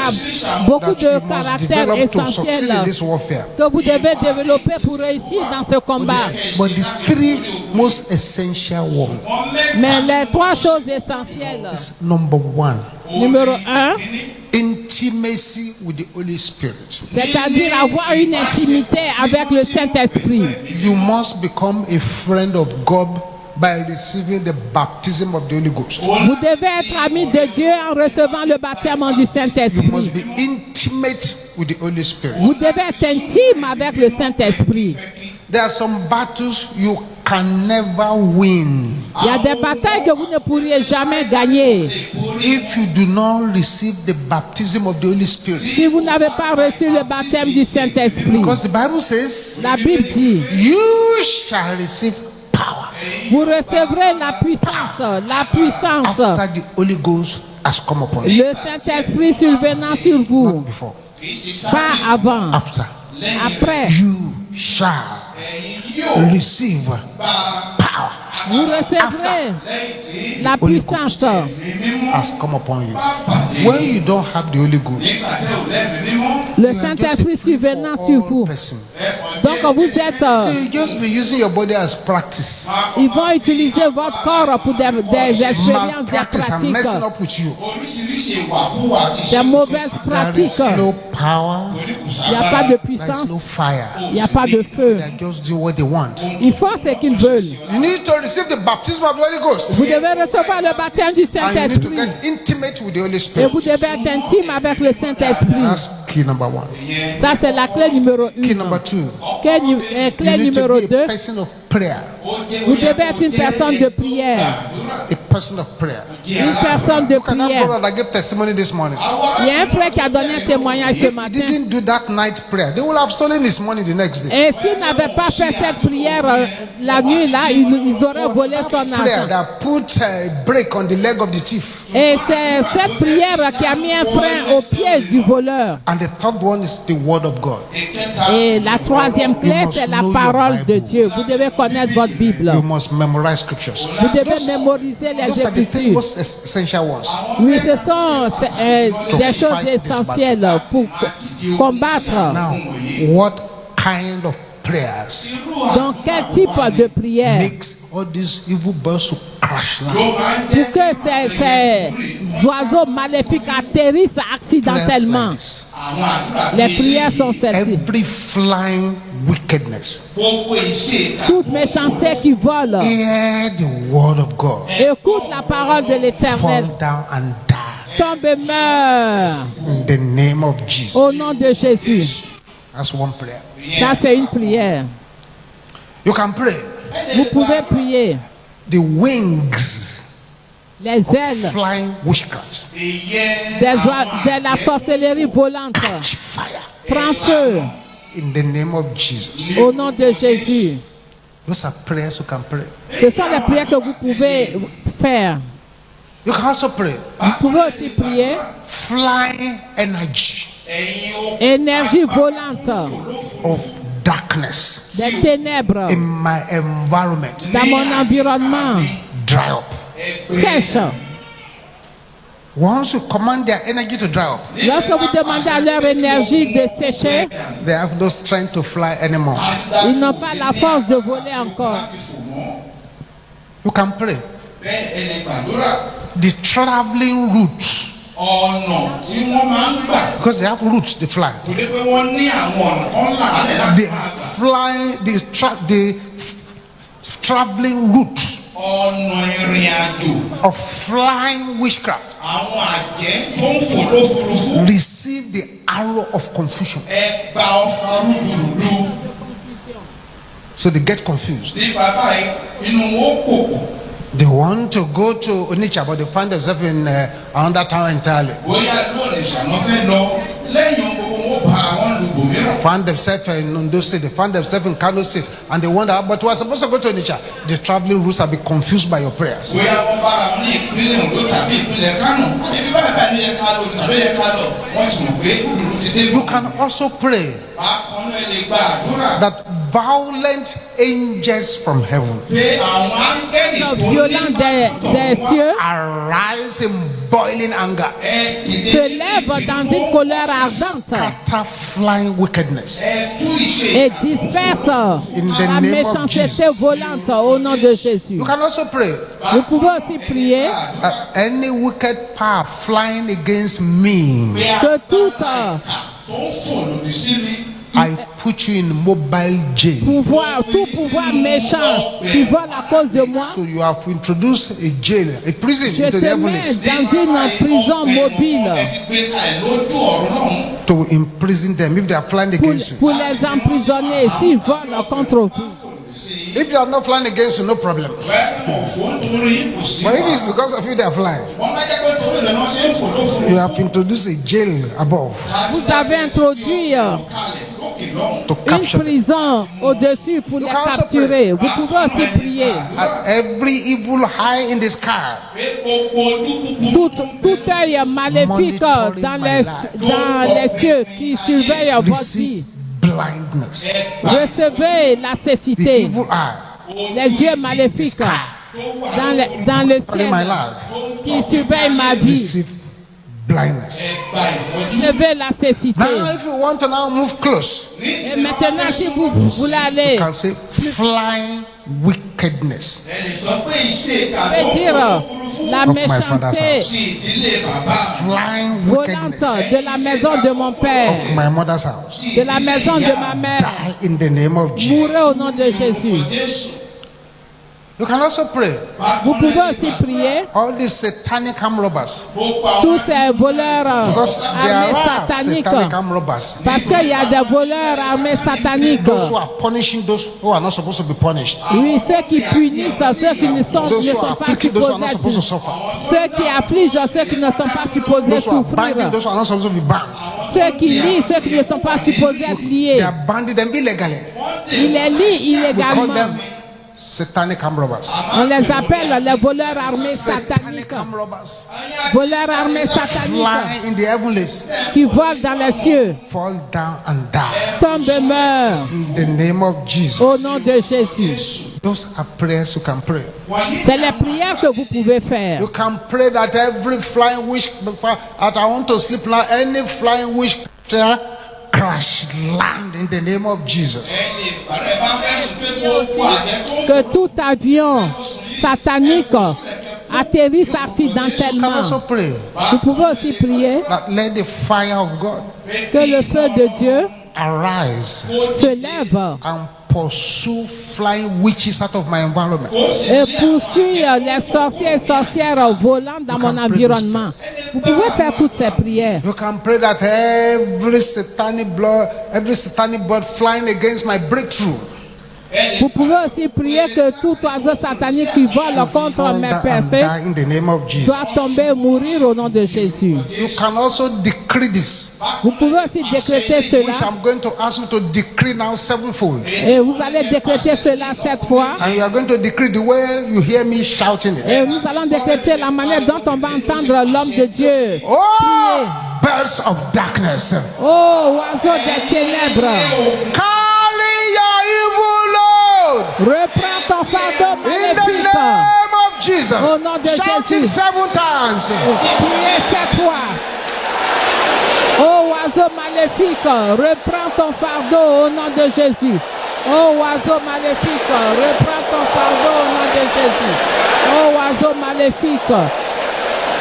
beaucoup that de you must caractères develop to succeed in essentiels this warfare. que vous devez développer pour réussir dans ce combat. But the 3 most essential ones, Mais les 3 choses essentielles. number 1, Numéro 1, intimacy with the Holy Spirit. c'est-à-dire avoir une intimité avec le Saint-Esprit. You must become a friend of God by receiving the baptism of the Holy Ghost. Vous devez être ami de Dieu en recevant le baptême du You Saint-Esprit. must be intimate with the Holy Spirit. Vous devez être intime avec le Saint-Esprit. There are some battles you can never win Il y a des batailles que vous ne pourriez jamais gagner if you do not receive the baptism of the Holy Spirit. si vous n'avez pas reçu le baptême du Saint-Esprit. Because the Bible says, La Bible dit, you shall receive power vous recevrez la puissance, after the Holy Ghost has come upon you. le Saint-Esprit survenant sur Not vous, before. pas avant, After. après. You shall receive power Vous recevrez la Holy puissance. Ghost has come upon you. When you don't have the Holy Ghost, Le you are just a Saint-Esprit free for survenant sur all vous. person. Donc vous êtes, You just be using your body as practice. ils vont utiliser votre corps pour des expériences, des Malpractice and messing pratiques, up with you. des mauvaises There is pratiques. no power. Il n'y a pas de There is puissance, no fire. il n'y a pas de feu. They just do what they want. Ils font ce qu'ils veulent. You need to receive the baptism of the Holy Ghost. Vous devez recevoir le baptême du And you need to Saint-Esprit. get intimate with the Holy Et Spirit. vous devez être intime avec le Saint-Esprit. That's key number 1. Ça, c'est la clé numéro Key 1. number 2. Clé You need to numéro be 2, a person of prayer. vous devez être une personne de prière. A person of prayer. Une personne de Look at that prière. brother that gave testimony this morning. Il y a un frère qui a donné un témoignage ce If he matin. didn't do that night prayer, they would have stolen his money the next day. Et s'il n'avait pas fait cette prière la nuit là, ils auraient volé son Prayer argent. that put a break on the leg of the thief. Et c'est cette prière qui a mis un frein au pied du voleur. And the third one is the word of God. Et la troisième clé, c'est la parole de Dieu. Vous devez connaître votre Bible. You must memorize scriptures. Vous devez mémoriser les Those are the three Écritures. most essential ones. Oui, ce sont des choses essentielles pour combattre. Now, what kind of prayers Donc, quel type de prière makes all these evil birds to crash land? pour que ces oiseaux maléfiques atterrissent Prayers accidentellement? like this. Les prières sont celles-ci. Every flying wickedness. Toute méchanceté qui vole, Hear the word of God. écoute la parole de l'Éternel. Fall down and die Tombe et meurt in the name of Jesus. au nom de Jésus. That's one prayer. Ça, c'est une prière. You can pray. Vous pouvez prier. The wings Les of ailes flying witchcraft. de la sorcellerie volante. Catch fire Prends feu in the name of Jesus. au nom de Jésus. Those are prayers you can pray. Ce sont les prières que vous pouvez faire. You can also pray. Vous pouvez aussi prier. Flying energy Énergie volante of darkness des ténèbres in my environment. dans mon environnement. Dry up. Sèche. Once you command their energy to dry up, Lorsque vous demandez à leur énergie de sécher, they have no strength to fly anymore. ils n'ont pas la force de voler encore. You can pray. The traveling routes, ọ̀nà tí wọ́n máa ń gbà because they have routes, they fly. torí pé wọ́n ní àwọn ọ̀nà kan láàárẹ̀ láti They máa gbà. fly, the traveling route ọ̀nà ìrìn àjò of flying witchcraft àwọn àjẹ́ tó ń fò lófurufú receive the arrow of confusion. ẹ gba ọfà rúdurùdu So they get confused. tí bàbá yìí inú wọn kò pọ̀ They want to go to Onitsha, but they find themselves in another town entirely. bóyá lónìí ṣàná fẹ́ lọ lẹ́yìn gbogbo wọn bára wọn lù gbòmí. ibòmíràn. found themselves in Ondo State, they found themselves in Kano State, and they wonder, but we are supposed to go to Onitsha. The traveling routes have been confused by your prayers. bóyá wọ́n bára wọn ní ìpínlẹ̀ Ondo tàbí ìpínlẹ̀ Kánò ibi báyìí ló yẹ ká lọ tàbí yẹ ká lọ wọ́n ti mọ̀ pé olùrù ti dé. You can also pray bákan náà lè gba àdúrà. that violent angels from heaven pé àwọn áńgẹ́lì tó ní Violent des cieux arise in boiling anger, se lèvent dans une colère ardente scatter flying wickedness. tú ìṣe. et dispersent In the la name of méchanceté Jesus. volante au nom de Jésus. You can also pray Vous pouvez aussi prier that any wicked power flying against me, que toute tó ń fò lòdì sí mi. I put you in mobile jail. tout pouvoir méchant qui vole à cause de moi, So you have introduced a jail, a prison je into te the mets heavens dans une prison mobile ẹ ti gbé kalẹ̀ lójú ọ̀run náà. to imprison them if they are flying against you. pour les emprisonner s'ils volent contre vous. If they are not flying against you, no problem. bẹ́ẹ̀ mọ̀ fò ń torí kò sí But if wa. it's because of you they are flying, wọ́n bá jẹ́ pé torí rẹ̀ náà ṣe ń fò lófurufú. you have introduced a jail above Vous avez introduit kalẹ̀ lókè lọ́hùn. to une capture them. prison au-dessus pour les You can also capturer. Vous pouvez aussi prier. At every evil eye in the sky, pé gbogbo ojú búburú Tout œil maléfique dans les cieux qui surveille votre receive vie. blindness. Recevez la The cécité, evil eye les yeux maléfiques dans le in my ciel life qui surveille ma vie. receive blindness. gba ìfọ́jú. Recevez la cécité. Now, if you want to now move close, Et maintenant, si vous voulez aller, you can say flying wickedness. ẹ lè sọ pé iṣẹ́ ìka je tó veux ń dire fò lófurufú la Of my father's méchanceté ti ìdílé bàbá Flying volante wickedness de la maison de mon père, of my mother's house. de la maison de ma mère, Die in the name of Jesus. mourrez au nom de Jésus. Jésù. You can also pray. Vous pouvez aussi prier. All these satanic arm robbers, gbogbo àwọn Tous ces voleurs because there armés are sataniques. satanic arm robbers. Parce qu'il y a des voleurs armés sataniques. Those who are punishing those who are not supposed to be punished. Oui, ceux qui punissent ceux qui ne sont Those who are pas afflicting those who are not supposed to supposés. suffer. Ceux qui affligent ceux qui ne sont pas supposés Those who are souffrir. binding those who are not supposed to be bound. Ceux qui lient ceux qui ne sont pas supposés être They liés. are binding them illegally. Ils les lient We call illégalement. them satanic arm robbers. On les appelle les voleurs armés Satanic sataniques. arm robbers Voleurs armés sataniques fly in the heavenlies, qui volent dans les cieux. fall down and die. Tombent, meurent In the name of au Jesus. nom de Jésus. Those are prayers you can pray. C'est les prières que vous pouvez faire. You can pray that every flying wish, that I want to sleep now, any flying wish crash land in the name of Jesus. ẹni ìpàdé bá fẹ́ sùn pé gbogbo àjẹ́ tó ń Que tout avion satanique atterrisse You can accidentellement. also pray Vous pouvez aussi prier that let the fire of God que le feu de Dieu arise se lève and pursue flying witches out of my environment. et poursuit les sorciers et sorcières volant dans mon environnement. Vous pouvez faire toutes ces prières. You can pray that every satanic bird flying against my breakthrough Vous pouvez aussi prier que tout oiseau satanique qui vole contre fall mes down and percées die in the name of Jesus. doit tomber et mourir au nom de Jésus. You can also decree this, Vous pouvez aussi décréter which cela I'm going to ask you to decree now sevenfold. et vous allez décréter cela 7 fois. And you are going to decree the way you hear me shouting it. Et nous allons décréter la manière dont on va entendre l'homme de Dieu. Oh, birds of darkness, Oh, oiseau des ténèbres, carry your evil load reprends ton fardeau in the maléfique. name of Jesus. Au nom de Shout it Jésus. 7 times. Priez 7 fois. Oh, oiseau maléfique, reprends ton fardeau au nom de Jésus. Oh, oiseau maléfique, reprends ton fardeau au nom de Jésus. Oh, oiseau maléfique,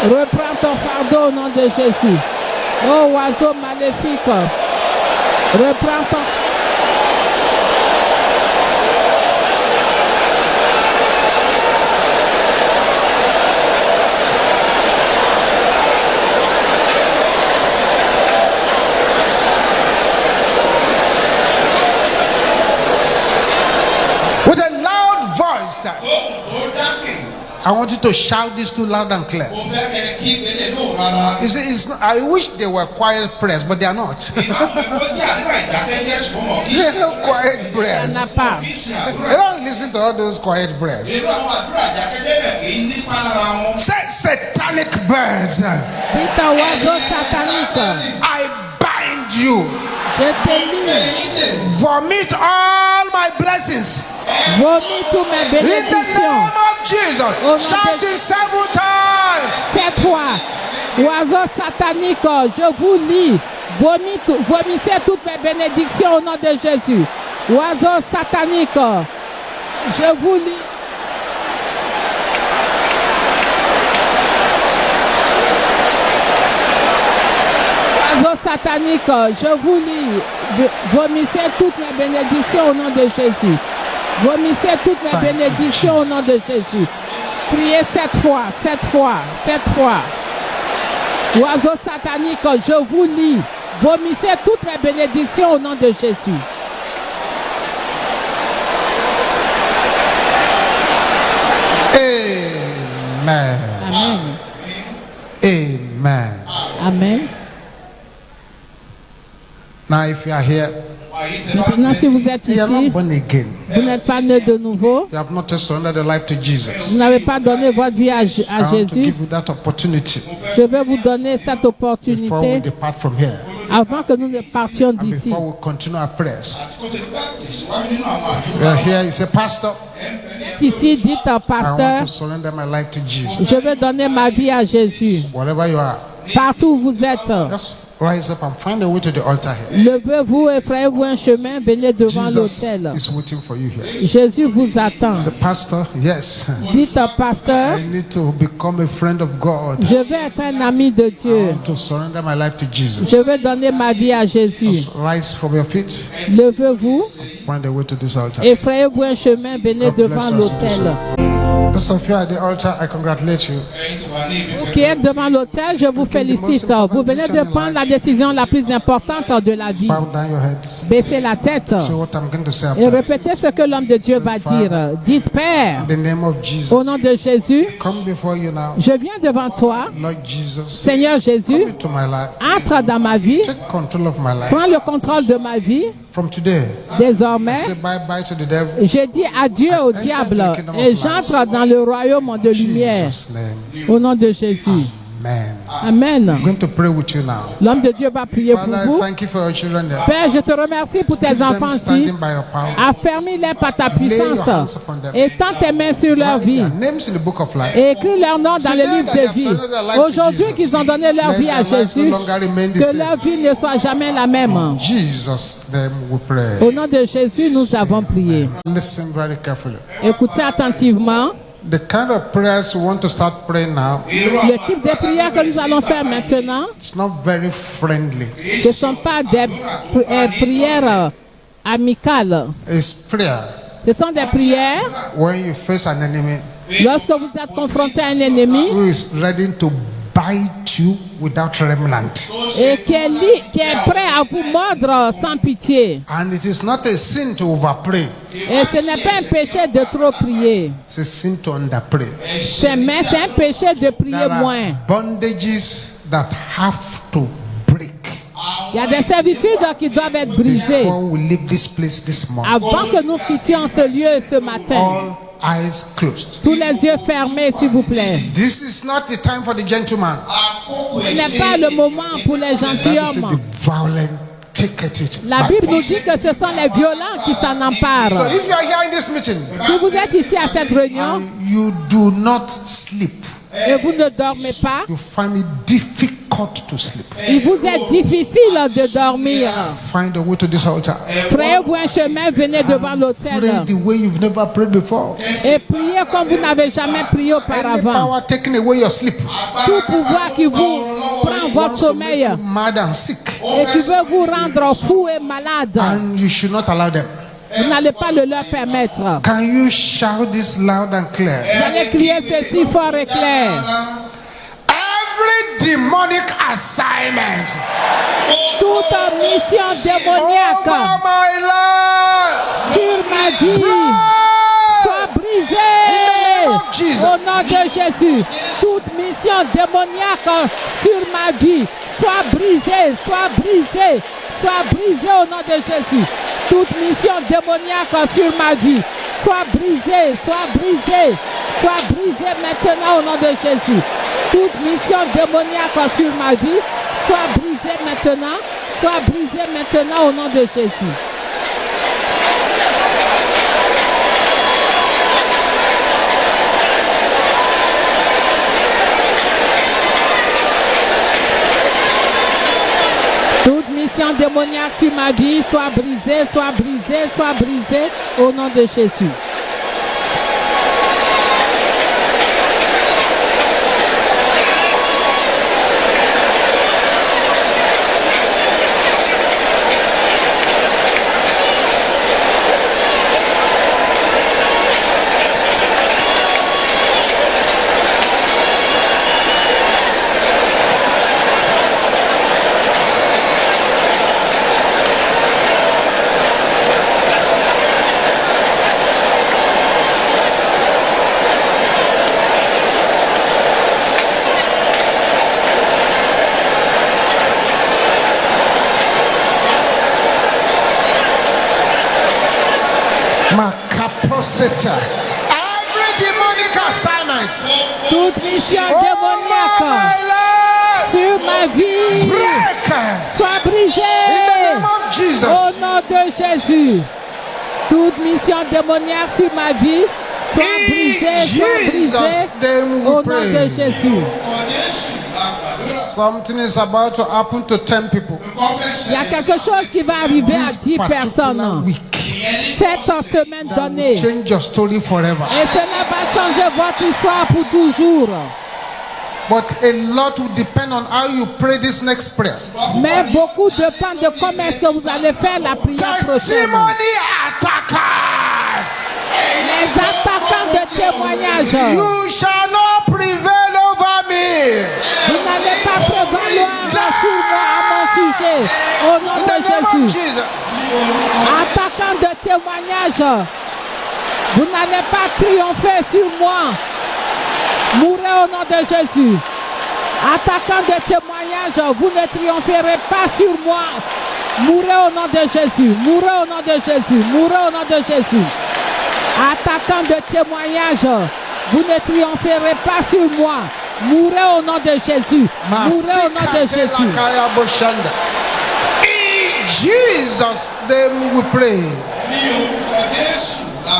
reprends ton fardeau au nom de Jésus. Oh, oiseau maléfique, reprends ton... With a loud voice, dákè. I want you to shout this too loud and clear. mo fẹ́ kẹ́ kí gbélé lóhùn rárá. You see, it's not, I wish they were quiet prayers, but they are not. ìbá mi kó jẹ́ àdúrà ìdákẹ́jẹ́ ṣùgbọ́n mọ̀ kí They're not quiet Ça n'a prayers. pas. kí sí àdúrà. They don't listen to all those quiet prayers. irú àwọn àdúrà ìdákẹ́jẹ́ bẹ̀ kì í nípa lára wọn. Say satanic birds, Dites oiseau satanique, I bind you. je te lis. Vomit all my blessings. Vomis tous mes In the bénédictions. name of Jesus. Au nom Shout de- it 7 times. Cette fois, oiseau satanique, je vous lis. Vomissez toutes mes bénédictions au nom de Jésus. Oiseau satanique, je vous lis. Oiseau satanique, je vous lis. Vomissez toutes mes bénédictions au nom de Jésus. Vomissez toutes mes Thank you, bénédictions au nom de Jésus. Priez 7 fois, 7 fois, 7 fois. Oiseau satanique, je vous lis. Vomissez toutes mes bénédictions au nom de Jésus. Amen. Amen. Amen. Amen. Now, if you are here, Maintenant, si vous êtes you are not ici, born again. vous n'êtes pas né de nouveau, You have not yet surrendered your life to Jesus. vous n'avez pas donné votre vie à I want to Jésus, give you that opportunity je vais vous donner cette before we opportunité depart from here avant que nous ne partions and d'ici. before we continue our prayers. kó tó di bá tẹ̀síwájú nínú àwọn You àdúrà. are here, you say, Pastor, Ici, dites, I want pasteur, to surrender my life to Jesus. je vais donner ma vie à Jésus. Wherever you are, Partout où vous êtes, just rise up and find a way to the altar here. levez-vous et frayez-vous un chemin, venez devant Jesus l'autel. is waiting for you here. Jésus vous attend. Say, Pastor, yes, Dites, pasteur, I need to become a friend of God. je vais être un ami de I Dieu. want to surrender my life to Jesus. Je vais donner ma vie à Jésus. Rise from your feet, Levez-vous find a way to this altar. et frayez-vous un chemin, venez God bless devant us. l'autel. Those of you at the altar, I congratulate you. ẹ̀yin tí wà ní ibi Vous qui êtes devant l'autel, je vous félicite. Vous venez de prendre la décision la plus importante de la vie. Bow down your heads. Baissez la tête Say what I'm going to say et after. répétez ce que l'homme de Dieu va dire. Dites, Père, In the name of Jesus, au nom de Jésus, come before you now. je viens devant toi. Lord Jesus, Seigneur Jésus, come into my life. entre dans ma vie. Take control of my life. Prends le contrôle de ma vie. From today, Désormais, say bye-bye to the devil. je dis adieu au diable et j'entre dans le royaume de In lumière. Jesus' name, Au nom de Jésus. amen. Amen. I'm going to pray with you now. L'homme de Dieu va prier pour Father, I vous. thank you for your children there. Père, je te remercie pour tes Keep them enfants ici. standing by your power. Affermis-les par ta puissance. Étends tes mains sur leur Write vie. their names in the book of life. Et écris leur nom dans le livre de vie. Aujourd'hui qu'ils ont donné leur vie à Jésus, que leur vie ne soit jamais la même. In Jesus' name we pray. Au nom de Jésus, nous avons prié. Listen very carefully. Écoutez attentivement. The kind of prayers we want to start praying now, Le type de prière que nous allons faire maintenant, it's not very friendly. ce ne sont pas des prières amicales. It's prayer Ce sont des prières when you face an enemy lorsque vous êtes confronté à un ennemi who is ready to bite you without remnant. et qui est prêt à vous mordre sans pitié. And it is not a sin to overpray. Et ce n'est pas un péché de trop prier. It's a sin to underpray. C'est un péché de prier There moins. are bondages that have to break Il y a des servitudes qui doivent être brisées before we leave this place this morning. avant que nous quittions ce lieu ce matin. All eyes closed. Tous les yeux fermés, s'il vous plaît. This is not the time for the gentleman. àkókò Ce n'est pas le moment pour les That is gentilshommes. the violent take it. La by Bible nous force. dit que ce sont les violents qui s'en So emparent. if you are here in this meeting Si vous êtes ici à cette réunion and you do not sleep, et vous ne dormez pas, you find it difficult to sleep. il vous est difficile de dormir. Find a way to this altar. Frayez-vous un chemin, venez devant Pray l'autel the way you've never prayed before. et priez comme vous n'avez jamais prié Any auparavant. power taking away your sleep Tout pouvoir qui vous prend votre wants to make sommeil you mad and sick, et qui veut vous rendre fou et malade, and you should not allow them. vous n'allez pas le leur permettre. Can you shout this loud and clear? Vous allez crier ceci fort et clair. Every demonic assignment Toute mission démoniaque over my life, sur ma vie break soit in the brisée name of Jesus. Au nom de Jésus, toute mission démoniaque sur ma vie, soit brisée, soit brisée, soit brisée au nom de Jésus. Toute mission démoniaque sur ma vie, soit brisée, soit brisée, soit brisée maintenant au nom de Jésus. Toute mission démoniaque sur ma vie, soit brisée maintenant, soit brisée maintenant au nom de Jésus. Toute mission démoniaque sur ma vie, soit brisée, soit brisée, soit brisée au nom de Jésus. Every demonic assignment, toute mission my démoniaque life, sur ma vie, break soit in the brisée name of Jesus. au nom de Jésus. Toute mission démoniaque sur ma vie, soit In brisée, soit Jesus' brisée name au we nom de pray. Jésus. Something is about to happen to 10 people. Il y a quelque chose qui va arriver à This 10 particular personnes week cette semaine donnée. change your story forever. Et cela va changer votre histoire pour toujours. But a lot will depend on how you pray this next prayer. Mais beaucoup dépend de comment est-ce que vous allez faire la prière prochaine. Testimony attacker. Les attaquants de témoignage, You shall not prevail over me. vous n'allez pas prévaloir sur moi à mon sujet. Au nom In the de name of Jésus. Jesus. Attaquant de témoignage, vous n'allez pas triompher sur moi. Mourez au nom de Jésus. Attaquant de témoignage, vous ne triompherez pas sur moi. Mourez au nom de Jésus. Mourez au nom de Jésus. Mourez au nom de Jésus. Attaquant de témoignage, vous ne triompherez pas sur moi. Mourez au nom de Jésus. Mourez au nom de Jésus. In Jesus' name we pray.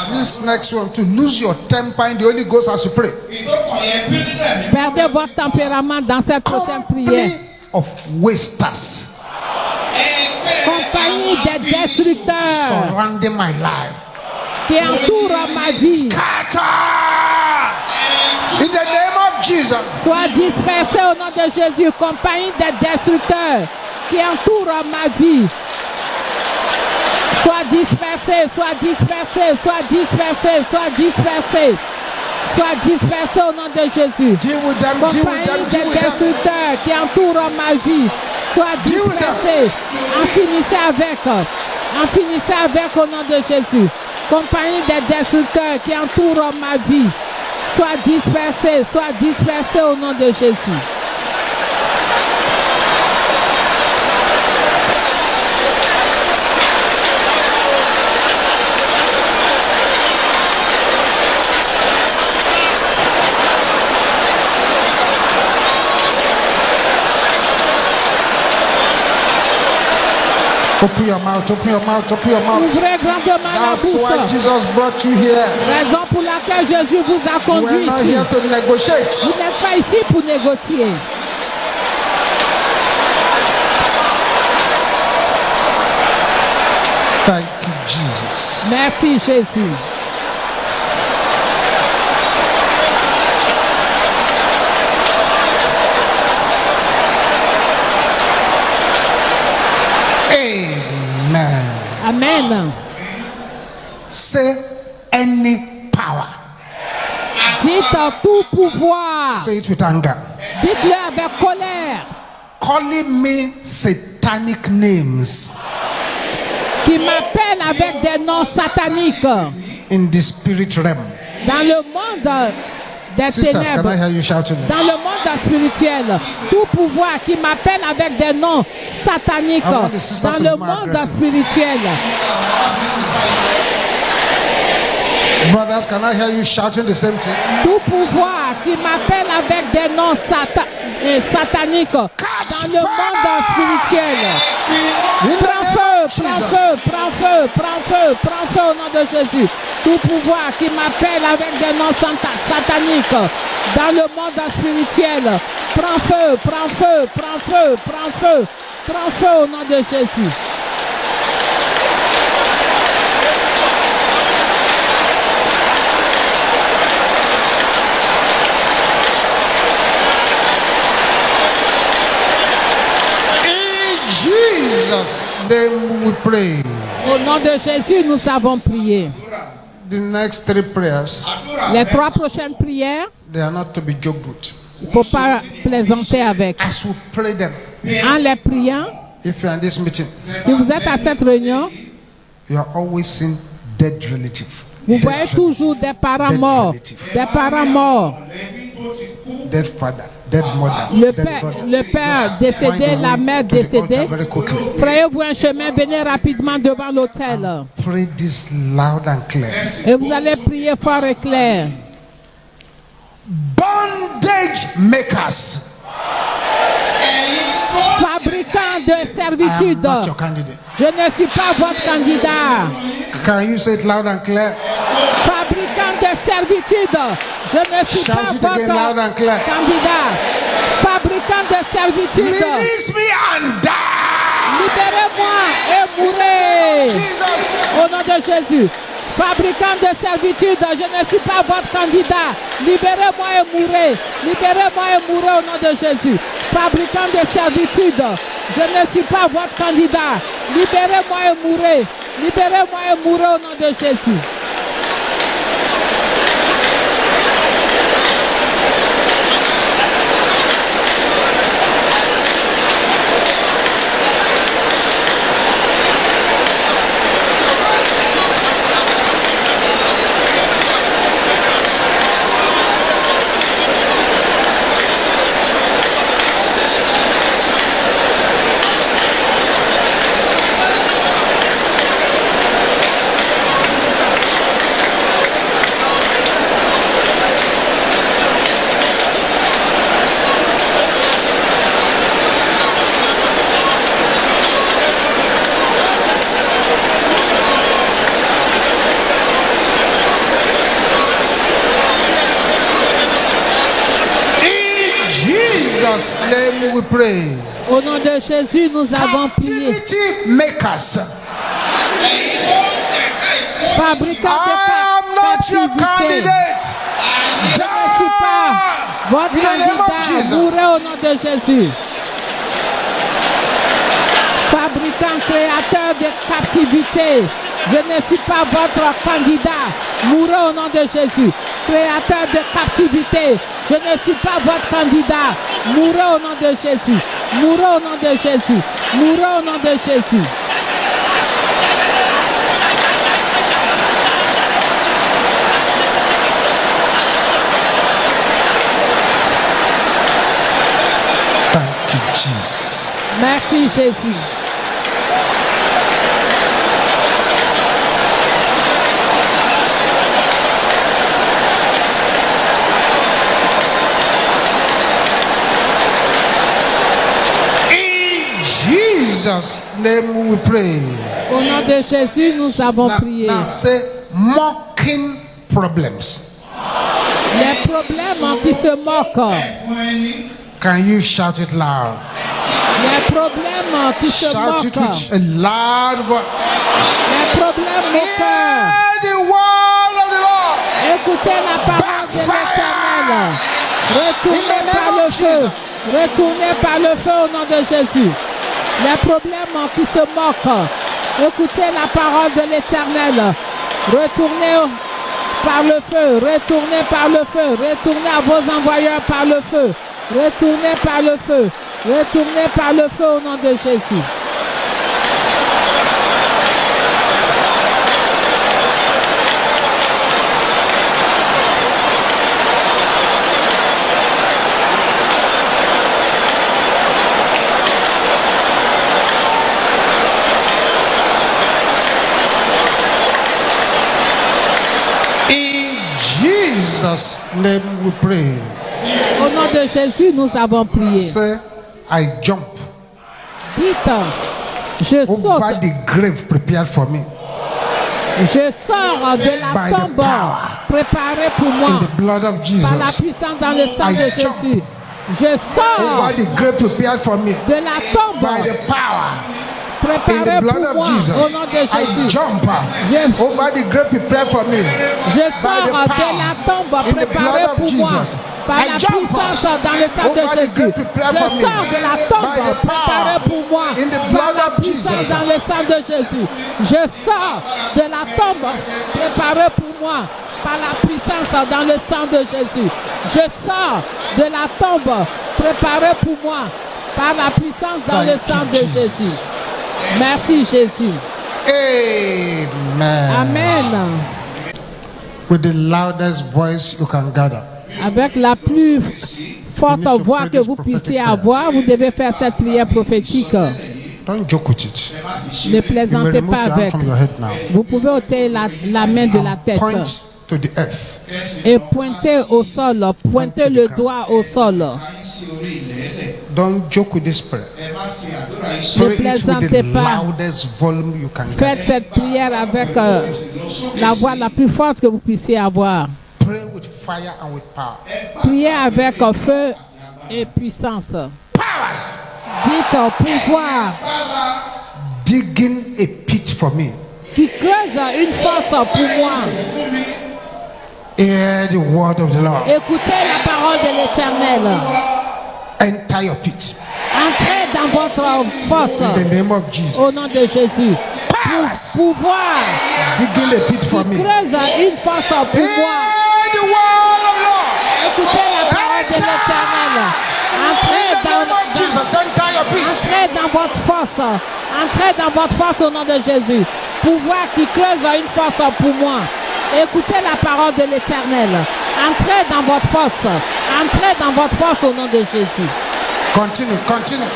This next one, to lose your temper in the Holy Ghost as you pray. Perdez votre tempérament dans cette prochaine prière. Company of wasters Compagnie des destructeurs surrounding my life. qui entourent ma vie. Scatter in the name of Jesus. Sois dispersé au nom de Jésus. Compagnie des destructeurs qui entourent ma vie. Sois dispersé, sois dispersé, sois dispersé, sois dispersé. Sois dispersé au nom de Jésus. Deal with them, deal with Compagnie them, des deal with them. destructeurs qui entourent ma vie. Sois Deal with them. dispersé. En finissez avec. En finissez avec au nom de Jésus. Compagnie des destructeurs qui entourent ma vie. Sois dispersé au nom de Jésus. Open your mouth, open your mouth, open your mouth. Ouvrez grandement la That's why bouche. Jesus brought you here. Raison pour laquelle Jésus vous a We're conduit not ici. here to negotiate. Vous n'êtes pas ici pour négocier. Thank you, Jesus. Merci Jésus. Amen. Amen. Say any power. Dites en tout pouvoir. Say it with anger. Dites-le avec colère. Calling me satanic names Qui m'appelle avec des noms sataniques. in the spirit realm. Dans le monde des Sisters, can I ténèbres, hear you shouting? dans le monde spirituel, tout pouvoir qui m'appelle avec des noms sataniques, I want the sisters dans to le be more monde aggressive. spirituel, Brothers, can I hear you shouting the same thing? tout pouvoir qui m'appelle avec des noms sataniques, dans le monde spirituel, In the prends name feu, of prends Jesus. feu, prends feu, prends feu, prends feu au nom de Jésus. Tout pouvoir qui m'appelle avec des noms sataniques dans le monde spirituel, prends feu, prends feu, prends feu, prends feu, prends feu au nom de Jésus. In Jesus' name we pray. Au nom de Jésus, nous avons prié. The next three prayers, Les 3 prochaines prières, they are not to be joked with. il ne faut pas plaisanter avec. As we pray them, En les priant, if you're in this meeting, si vous êtes à cette réunion, you are always seeing dead relatives. vous voyez toujours des parents morts, des parents morts. Dead father, dead mother, Le dead père, brother. le père Just décédé, find a la way mère to the altar décédée. very quickly. Frayez-vous un chemin, venez rapidement devant l'autel. Pray this loud and clear. Et vous allez prier fort et clair. Bondage makers. Fabricant de I am servitude, not your candidate. je ne suis pas votre candidat. Can you say it loud and clear? Fabricant de servitude, je ne suis Shout pas it again loud votre and clear. candidat. Fabricant de servitude, Release me and die. libérez-moi et mourrez. Jesus. Au nom de Jésus. Fabricant de servitude, je ne suis pas votre candidat. Libérez-moi et mourrez. Libérez-moi et mourrez au nom de Jésus. Fabricant de servitude, je ne suis pas votre candidat. Libérez-moi et mourrez. Libérez-moi et mourrez au nom de Jésus. In Jesus' name we pray. Au nom de Jésus, nous avons prié. Captivity makers. Fabricant I am de not your captivité. candidate. Je ne suis pas votre In the name of candidat. Jesus. Mourrez au nom de Jésus. Fabricant, créateur de captivité. Je ne suis pas votre candidat. Mourrez au nom de Jésus. Créateur de captivité. Je ne suis pas votre candidat. Mourrez au nom de Jésus. Mourrez au nom de Jésus. Mourrez au nom de Jésus. Thank you, Jesus. Merci Jésus. In Jesus' name we pray. Au nom de Jésus, nous avons prié. Now say mocking problems. Les problèmes qui se moquent. Can you shout it loud? Les problèmes qui se Shout it moquent. with a loud voice. Les problèmes moqueurs. Hear the word of the Lord. Écoutez la parole de l'Éternel. Retournez par le feu. Retournez par le feu au nom de Jésus. Les problèmes qui se moquent. Écoutez la parole de l'Éternel. Retournez par le feu. Retournez par le feu. Retournez à vos envoyeurs par le feu. Retournez par le feu. Retournez par le feu au nom de Jésus. Jesus' name we pray. Au nom de Jésus, nous avons prié. Say, I jump Dites, je over saute, the grave prepared for me je sors de By la the tombe power préparée pour moi in the blood of par la Jesus. puissance dans le sang I de jump Jésus. Je sors Over the grave prepared for me de la tombe by the power in the préparée blood pour of moi Jesus. au nom de I Jésus. jump Je- over the grave prepared for me Je sors de la tombe in the préparée blood of pour moi Jesus. par I la jump puissance dans le sang over de the Jésus. grave prepared for Je me sors de la tombe by the power préparée pour moi in the par blood la of puissance Jesus. dans le sang de Jésus. Je sors de la tombe préparée pour moi par la puissance dans le sang de Jésus. Je sors de la tombe préparée pour moi par la puissance dans le Thank sang you, de Jesus. Jésus. Merci Jésus. Amen. Amen. With the loudest voice you can gather. Avec la plus forte You need to voix pray que this vous prophetic puissiez prayers. avoir, vous devez faire cette prière prophétique. Don't joke with it. Ne You may plaisantez remove pas your hand avec. from your head now. Vous pouvez ôter la main de la tête Point to the earth. et pointer au sol, pointer le doigt au sol. Don't joke with this prayer. Ne Pray it with plaisantez the pas. loudest volume you can Faites get. cette prière avec la voix la plus forte que vous puissiez avoir. Pray with fire and with power. Priez avec feu et puissance. Powers Dites au pouvoir digging a pit for me. qui creuse une fosse pour moi. Hear the word of the Lord. Écoutez la parole de l'Éternel. Enter your pit. Entrez dans votre fosse In the name of Jesus. au nom de Jésus. Powers Pouvoir digging a pit for me. creuse une fosse pour Hear moi. the word of the Lord. Écoutez la parole de l'Éternel. In the name of Jesus, enter your pit. Entrez dans votre fosse. Entrez dans votre fosse au nom de Jésus. Pouvoir qui creuse une fosse pour moi. Écoutez la parole de l'Éternel. Entrez dans votre fosse. Entrez dans votre fosse au nom de Jésus. Continue, continue.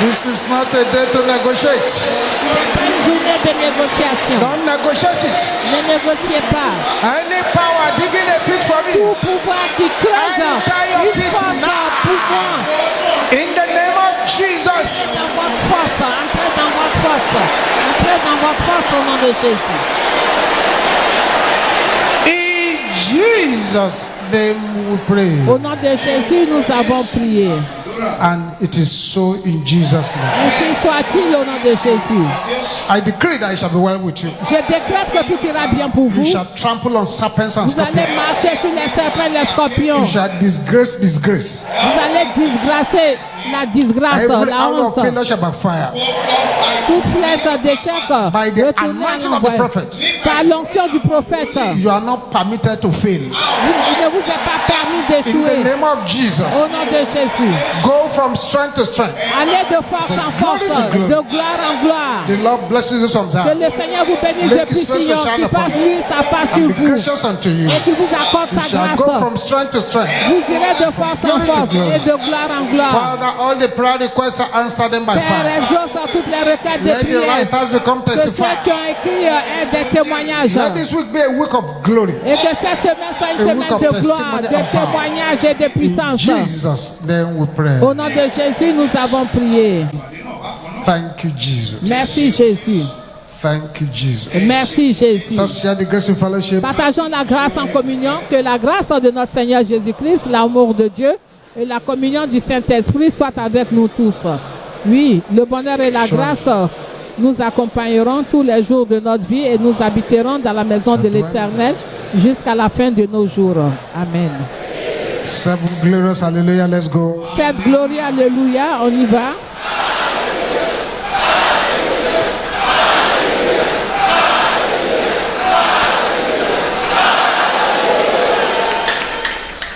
This is not a day to negotiate. Pas une journée de négociation. Don't negotiate it. Ne négociez pas. Any power digging a pit for me. Tout pouvoir qui creuse une fosse pour moi. In the name of Jesus. Dans votre fosse. Entrez dans votre fosse. Entrez dans votre fosse au nom de Jésus. In Jesus' name we pray. Au nom de Jésus, nous avons prié. And it is so in Jesus' name. Ainsi soit-il au nom de Jésus. I decree that it shall be well with you. Je décrète que tout ira bien pour vous. You shall trample on serpents and Vous allez scorpions. marcher sur les serpents et les scorpions. You shall disgrace disgrace. Vous allez disgracer la disgrâce, Every la hour of honte. failure shall backfire. Toute flèche d'échec By the retournée à anointing of the l'envers. prophet, Par l'onction du prophète. you are not permitted to fail. Il ne vous est pas permis In the d'échouer. name of Au Jesus, nom de Jésus. go from strength to strength. Allez de force en glory force, to glory. de gloire en gloire. The Lord blesses you Que sometimes le Seigneur vous bénisse Make depuis his face to Sion, shine qu'il upon fasse you. lui sa face sur and be vous gracious unto you. et qu'il vous accorde You sa shall go grâce. from strength to strength. Vous irez de force en glory to force glory. et de gloire en gloire. Father, all the prayer requests are answered by Père, fire. exauce toutes les requêtes de Let the prière. writers become Que ceux testifiers. qui ont écrit aient des témoignages. Let this week be a week of glory. Et que cette semaine soit une A semaine week of de gloire, testimony de and power. témoignages et de In puissance. Jesus' name we pray. Au nom de Jésus, nous avons prié. Thank you, Jesus. Merci Jésus. Thank you, Jesus. Merci Jésus. Let's share the grace in fellowship. Partageons la grâce en communion, que la grâce de notre Seigneur Jésus-Christ, l'amour de Dieu et la communion du Saint-Esprit soient avec nous tous. Oui, le bonheur et la grâce nous accompagneront tous les jours de notre vie et nous habiterons dans la maison de l'Éternel jusqu'à la fin de nos jours. Amen. 7 glorious hallelujah. Let's go. Faites gloire, alléluia, on y va.